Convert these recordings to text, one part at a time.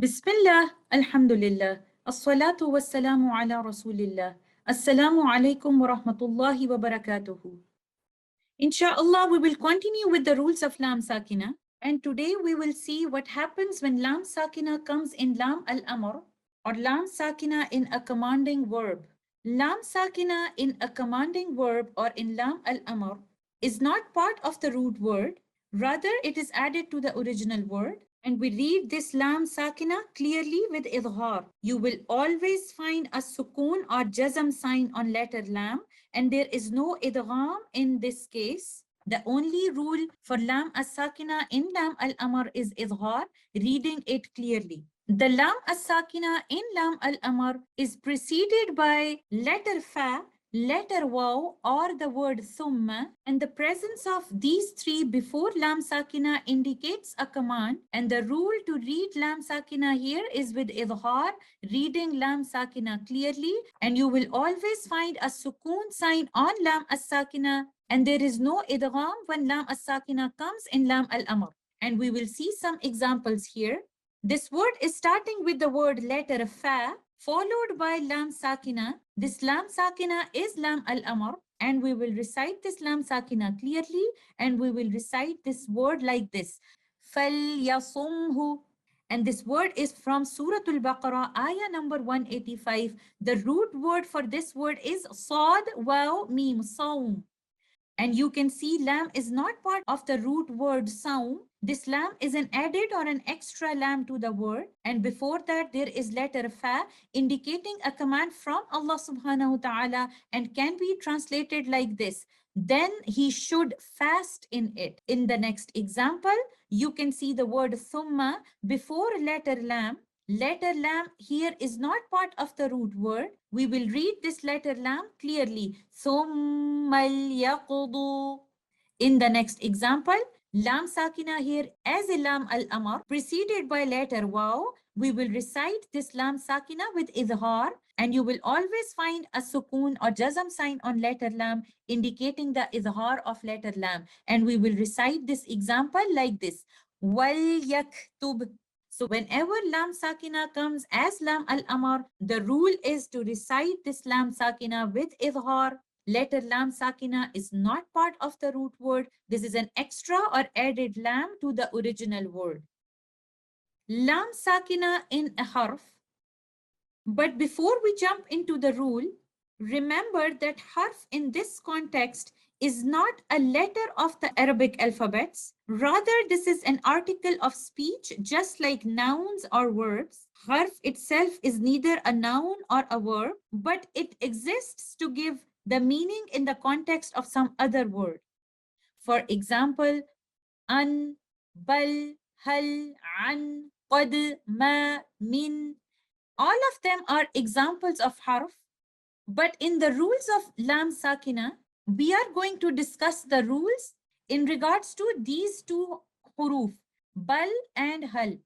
Bismillah, Alhamdulillah, As-salatu was-salamu ala Rasulillah. Assalamu alaikum wa rahmatullahi wa barakatuhu. Inshallah, we will continue with the rules of Lam Sakina. And today we will see what happens when Lam Sakina comes in Lam al-Amr or Lam Sakina in a commanding verb. Lam Sakina in a commanding verb or in Lam al-Amr is not part of the root word. Rather, it is added to the original word. And we read this Lam Sakina clearly with idhar. You will always find a sukoon or jazm sign on letter Lam, and there is no idgham in this case. The only rule for Lam as-Sakina in Lam al-Amr is idhar, reading it clearly. The Lam as-Sakina in Lam al-Amr is preceded by letter Fa, letter Waw, or the word Thumma, and the presence of these three before Lam Sakina indicates a command, and the rule to read Lam Sakina here is with idhar, reading Lam Sakina clearly, and you will always find a sukoon sign on Lam as-Sakina, and there is no idgham when Lam as-Sakina comes in Lam al-Amr. And we will see some examples here. This word is starting with the word letter Fa, followed by Lam Sakina. This Lam Sakina is Lam al-Amr, and we will recite this Lam Sakina clearly, and we will recite this word like this. فَلْيَصُمْهُ. And this word is from Surah Al-Baqarah, ayah number 185. The root word for this word is Sad, Waw, Mim, Sawm. And you can see lam is not part of the root word saum. This lam is an added or an extra lam to the word. And before that, there is letter fa, indicating a command from Allah subhanahu wa ta'ala, and can be translated like this. Then he should fast in it. In the next example, you can see the word thumma before letter lam. Letter lam here is not part of the root word. We will read this letter lam clearly. ثُمَّ لْيَقْضُوا. In the next example, lam sakina here as a lam al-amr preceded by letter waw. We will recite this lam sakina with idhar, and you will always find a sukoon or jazm sign on letter lam indicating the idhar of letter lam. And we will recite this example like this. وَلْيَكْتُبْ. So whenever Lam Sakina comes as Lam al-Amr, the rule is to recite this Lam Sakina with idhar. Letter Lam Sakina is not part of the root word. This is an extra or added Lam to the original word. Lam Sakina in a Harf. But before we jump into the rule, remember that Harf in this context is not a letter of the Arabic alphabets. Rather, this is an article of speech, just like nouns or verbs. Harf itself is neither a noun or a verb, but it exists to give the meaning in the context of some other word. For example, an, bal, hal, an, qad, ma, min. All of them are examples of harf. But in the rules of Lam Sakina, we are going to discuss the rules in regards to these two huruf, bal and hal.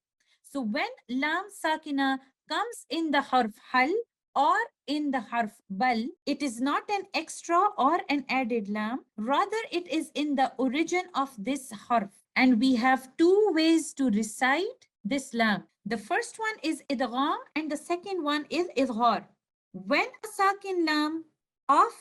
So when Lam Sakina comes in the harf hal or in the harf bal, it is not an extra or an added lam. Rather, it is in the origin of this harf. And we have two ways to recite this lam. The first one is idgham and the second one is idhar. When a sakin lam of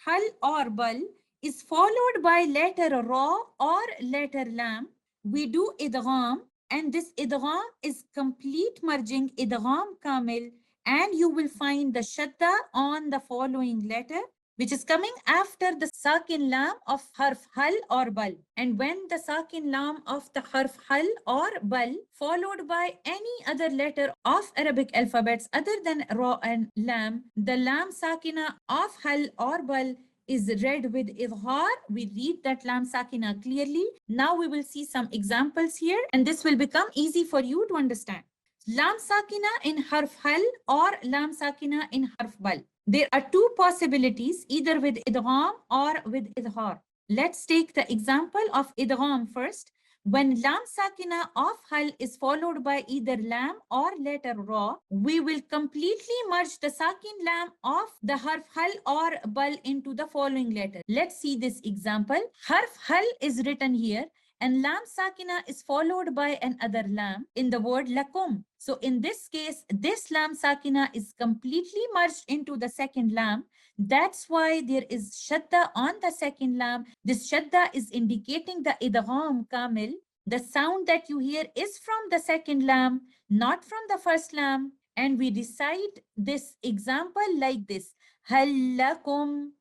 hal or bal is followed by letter ra or letter lam, we do idgham, and this idgham is complete merging, idgham kamil, and you will find the shadda on the following letter, which is coming after the sakin lam of harf hal or bal. And when the sakin lam of the harf hal or bal followed by any other letter of Arabic alphabets other than ra and lam, the lam sakina of hal or bal is read with idhar. We read that lam sakina clearly. Now we will see some examples here, and this will become easy for you to understand. Lam sakina in harf hal or lam sakina in harf bal. There are two possibilities, either with idgham or with idhar. Let's take the example of idgham first. When lam sakina of hal is followed by either lam or letter ra, we will completely merge the sakin lam of the harf hal or bal into the following letter. Let's see this example. Harf hal is written here, and lam sakina is followed by another lam in the word lakum. So in this case, this lam sakina is completely merged into the second lam. That's why there is shadda on the second lam. This shadda is indicating the idgham kamil. The sound that you hear is from the second lam, not from the first lam. And we recite this example like this. Hallakum,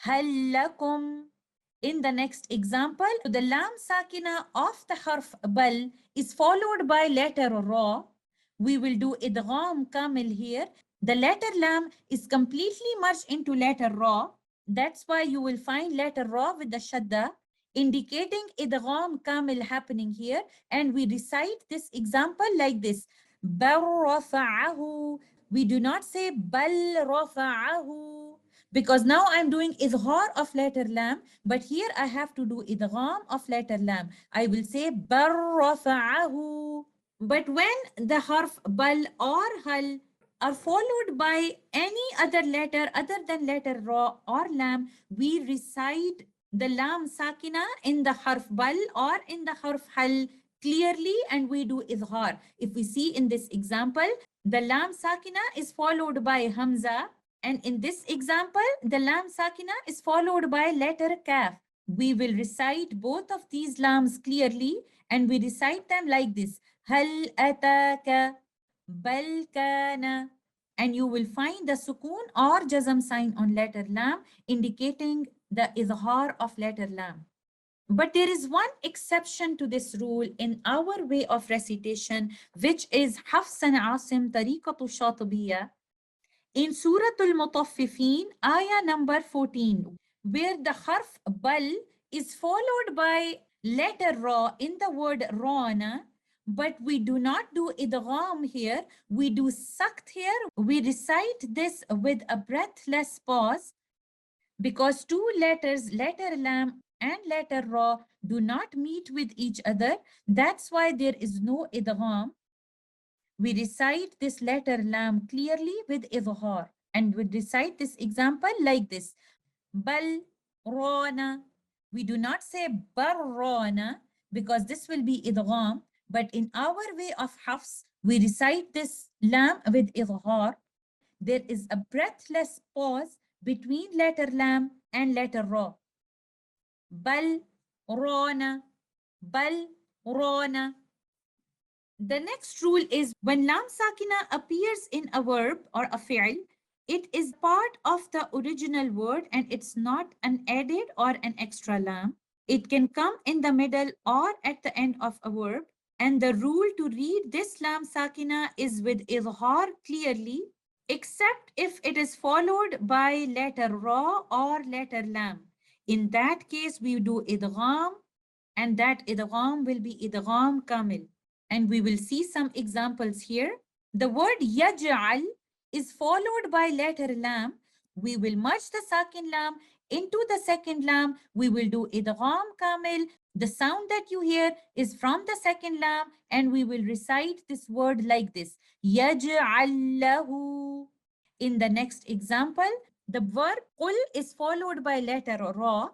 hallakum. In the next example, the lam sakina of the harf bal is followed by letter ra. We will do idgham kamil here. The letter lam is completely merged into letter ra. That's why you will find letter ra with the shadda, indicating idgham kamil happening here. And we recite this example like this. Bal rafa'ahu. We do not say bal rafa'ahu, because now I'm doing izhar of letter lam, but here I have to do idgham of letter lam. I will say bar rafa'ahu. But when the harf bal or hal are followed by any other letter other than letter ra or lam, we recite the lam sakina in the harf bal or in the harf hal clearly, and we do izhar. If we see in this example, the lam sakina is followed by hamza, and in this example, the lam sakina is followed by letter kaf. We will recite both of these lams clearly, and we recite them like this. Hal ataka, bal kana. And you will find the sukoon or jazm sign on letter lam, indicating the izhar of letter lam. But there is one exception to this rule in our way of recitation, which is Hafs and Asim tariqatu Shatibiyya. In Surah Al-Mutaffifin, ayah number 14, where the harf bal is followed by letter ra in the word rana, but we do not do idgham here, we do sakt here. We recite this with a breathless pause, because two letters, letter lam and letter ra, do not meet with each other. That's why there is no idgham. We recite this letter lam clearly with izhar, and we recite this example like this. Bal rana. We do not say barrana, because this will be idgham, but in our way of hafs, we recite this lam with izhar. There is a breathless pause between letter lam and letter ra. Bal rana, bal rana. The next rule is when lam sakina appears in a verb or a fi'l, it is part of the original word and it's not an added or an extra lam. It can come in the middle or at the end of a verb. And the rule to read this lam sakina is with izhar clearly, except if it is followed by letter ra or letter lam. In that case, we do idgham, and that idgham will be idgham kamil. And we will see some examples here. The word yaj'al is followed by letter lam. We will merge the Saakin lam into the second lam. We will do idgham kamil. The sound that you hear is from the second lam, and we will recite this word like this. Yaj'al lahu. In the next example, the verb qul is followed by letter ra.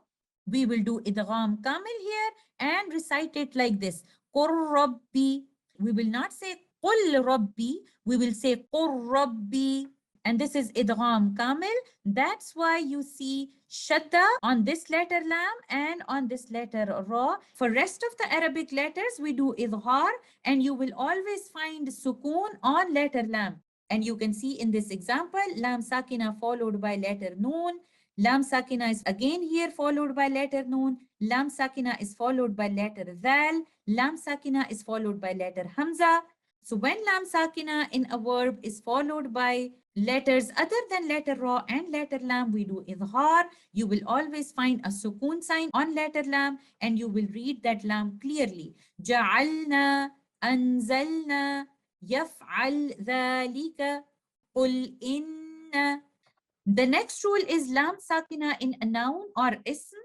We will do idgham kamil here and recite it like this. Qur rabbi. We will not say qul rabbi. We will say qur rabbi. And this is idgham kamil. That's why you see shadda on this letter lam and on this letter ra. For rest of the Arabic letters, we do idhar, and you will always find sukoon on letter lam. And you can see in this example, lam sakina followed by letter noon. Lam sakina is again here followed by letter noon. Lam sakina is followed by letter dhal. Lam sakina is followed by letter hamza. So when lam sakina in a verb is followed by letters other than letter ra and letter lam, we do idhar. You will always find a sukoon sign on letter lam, and you will read that lam clearly. Ja'alna, anzalna, yaf'al dhalika, qul inna. The next rule is lam sakina in a noun or ism.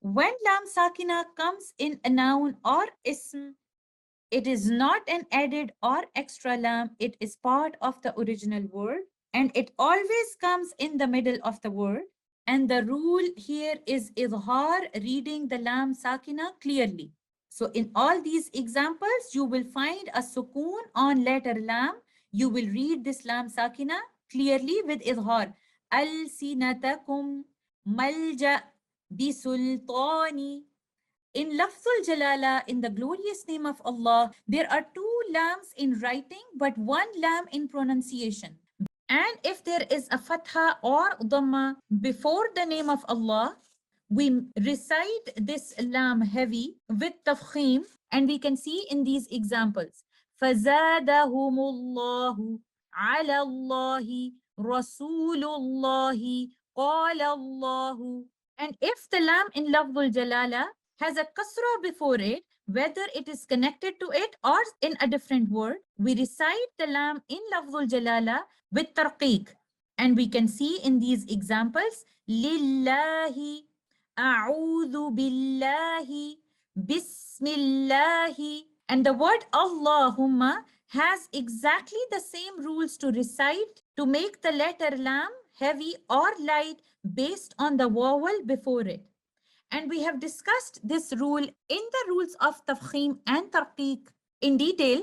When lam sakina comes in a noun or ism, it is not an added or extra lam. It is part of the original word, and it always comes in the middle of the word. And the rule here is idhar, reading the lam sakina clearly. So in all these examples, you will find a sukoon on letter lam. You will read this lam sakina clearly with idhar. Al-sinatakum malja bisultani. In Lafzul Jalala, in the glorious name of Allah, there are two lams in writing, but one lam in pronunciation. And if there is a fatha or dhamma before the name of Allah, we recite this lam heavy with tafkhim, and we can see in these examples. فَزَادَهُمُ اللَّهُ عَلَى اللَّهِ رَسُولُ اللَّهِ قَالَ اللَّهُ. And if the lam in Lafzul Jalala has a kasra before it, whether it is connected to it or in a different word, we recite the lam in Lafzul Jalala with tarqiq. And we can see in these examples, Lillahi, A'udhu Billahi, Bismillahi. And the word Allahumma has exactly the same rules to recite to make the letter lam heavy or light based on the vowel before it. And we have discussed this rule in the rules of tafkhim and tarqiq in detail.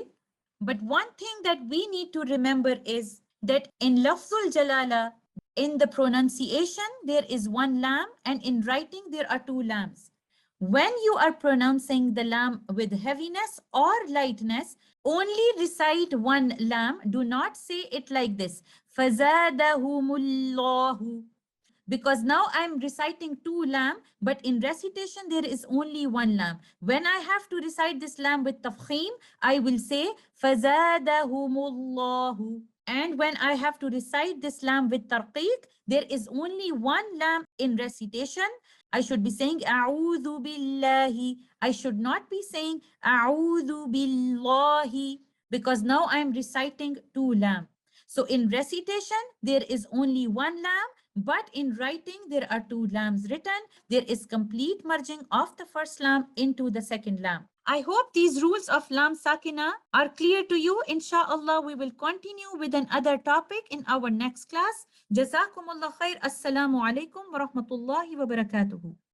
But one thing that we need to remember is that in lafzul jalala, in the pronunciation, there is one lam, and in writing, there are two lams. When you are pronouncing the lam with heaviness or lightness, only recite one lam. Do not say it like this. فَزَادَهُمُ because now I'm reciting two lam, but in recitation there is only one lam. When I have to recite this lam with tafkhim, I will say فَزَادَهُمُ. And when I have to recite this lam with tarqiq, there is only one lam in recitation. I should be saying أعوذ بالله. I should not be saying أعوذ بالله because now I'm reciting two lam. So in recitation, there is only one lam, but in writing, there are two lams written. There is complete merging of the first lam into the second lam. I hope these rules of lam sakina are clear to you. Inshallah, we will continue with another topic in our next class. Jazakumullah khair. Assalamu alaikum wa rahmatullahi wa barakatuhu.